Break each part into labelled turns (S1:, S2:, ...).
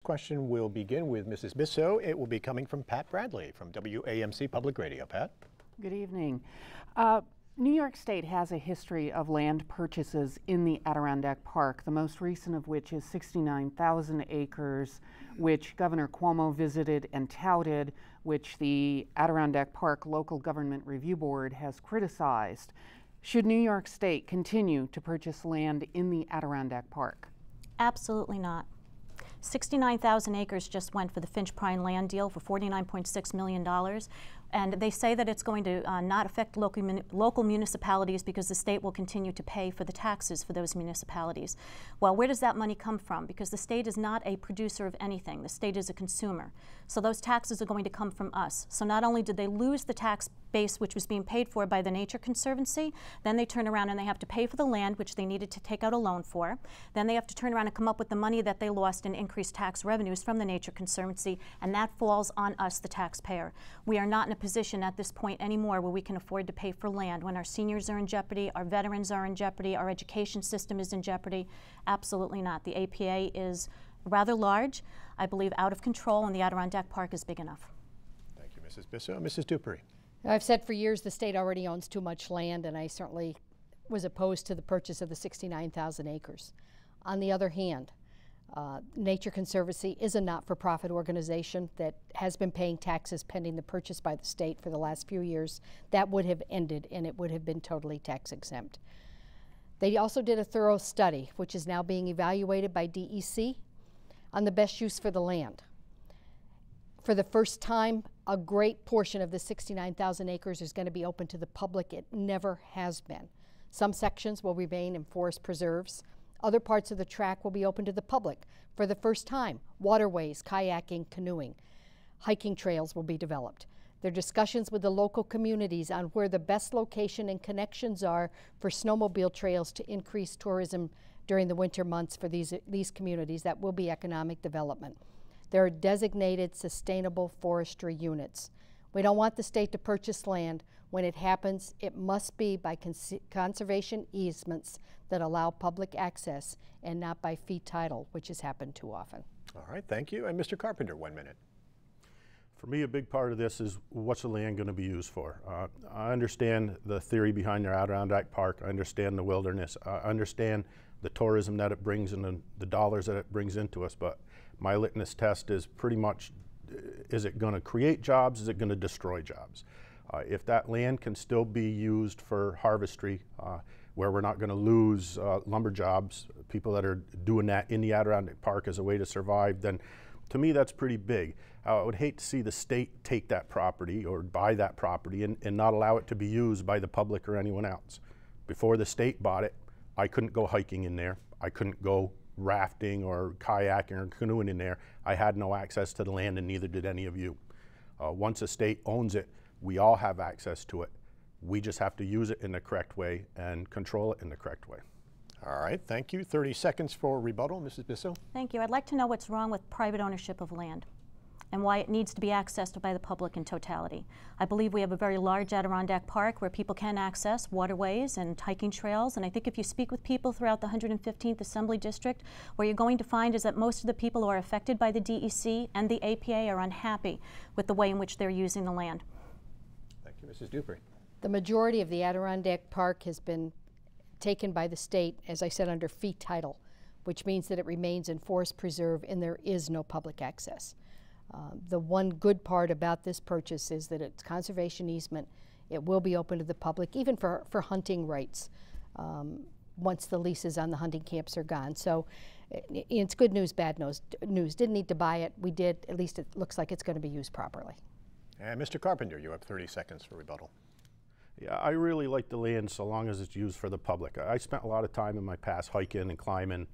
S1: question will begin with Mrs. Bissell. It will be coming from Pat Bradley from WAMC Public Radio. Pat?
S2: Good evening. New York State has a history of land purchases in the Adirondack Park, the most recent of which is 69,000 acres, which Governor Cuomo visited and touted, which the Adirondack Park Local Government Review Board has criticized. Should New York State continue to purchase land in the Adirondack Park?
S3: Absolutely not. 69,000 acres just went for the Finch Prine land deal for $49.6 million. And they say that it's going to not affect local municipalities because the state will continue to pay for the taxes for those municipalities. Well, where does that money come from? Because the state is not a producer of anything. The state is a consumer. So those taxes are going to come from us. So not only did they lose the tax base which was being paid for by the Nature Conservancy, then they turn around and they have to pay for the land which they needed to take out a loan for. Then they have to turn around and come up with the money that they lost in increased tax revenues from the Nature Conservancy, and that falls on us, the taxpayer. We are not in a position at this point anymore where we can afford to pay for land when our seniors are in jeopardy, our veterans are in jeopardy, our education system is in jeopardy. Absolutely not. The APA is rather large, I believe out of control, and the Adirondack Park is big enough.
S1: Thank you, Mrs. Bissell. Mrs. Dupree?
S4: I've said for years the state already owns too much land, and I certainly was opposed to the purchase of the 69,000 acres. On the other hand, Nature Conservancy is a not-for-profit organization that has been paying taxes pending the purchase by the state for the last few years. That would have ended and it would have been totally tax exempt. They also did a thorough study, which is now being evaluated by DEC, on the best use for the land. For the first time, a great portion of the 69,000 acres is going to be open to the public. It never has been. Some sections will remain in forest preserves. Other parts of the track will be open to the public. For the first time, waterways, kayaking, canoeing, hiking trails will be developed. There are discussions with the local communities on where the best location and connections are for snowmobile trails to increase tourism during the winter months for these communities. That will be economic development. There are designated sustainable forestry units. We don't want the state to purchase land. When it happens, it must be by conservation easements that allow public access and not by fee title, which has happened too often.
S1: All right, thank you. And Mr. Carpenter, 1 minute.
S5: For me, a big part of this is what's the land going to be used for. I understand the theory behind the Adirondack Park. I understand the wilderness. I understand the tourism that it brings and the dollars that it brings into us, but my litmus test is pretty much, is it going to create jobs? Is it going to destroy jobs? If that land can still be used for harvestry, where we're not going to lose lumber jobs, people that are doing that in the Adirondack Park as a way to survive, then to me that's pretty big. I would hate to see the state take that property or buy that property and not allow it to be used by the public or anyone else. Before the state bought it, I couldn't go hiking in there. I couldn't go rafting or kayaking or canoeing in there. I had no access to the land, and neither did any of you. Once a state owns it, we all have access to it. We just have to use it in the correct way and control it in the correct way.
S1: All right, thank you. 30 seconds for rebuttal. Mrs. Bissell?
S3: Thank you. I'd like to know what's wrong with private ownership of land and why it needs to be accessed by the public in totality. I believe we have a very large Adirondack Park where people can access waterways and hiking trails, and I think if you speak with people throughout the 115th Assembly District, what you're going to find is that most of the people who are affected by the DEC and the APA are unhappy with the way in which they're using the land.
S1: Thank you. Mrs. Dupree?
S4: The majority of the Adirondack Park has been taken by the state, as I said, under fee title, which means that it remains in forest preserve and there is no public access. The one good part about this purchase is that it's conservation easement. It will be open to the public, even for hunting rights, once the leases on the hunting camps are gone. So it's good news, bad news. Didn't need to buy it. We did. At least it looks like it's going to be used properly.
S1: And Mr. Carpenter, you have 30 seconds for rebuttal.
S5: Yeah, I really like the land so long as it's used for the public. I spent a lot of time in my past hiking and climbing,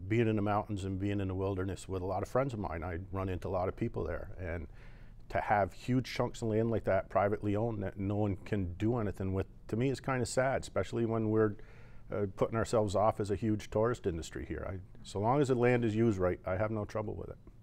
S5: being in the mountains and being in the wilderness with a lot of friends of mine. I run into a lot of people there, and to have huge chunks of land like that privately owned that no one can do anything with, to me is kind of sad, especially when we're putting ourselves off as a huge tourist industry here. So long as the land is used right, I have no trouble with it.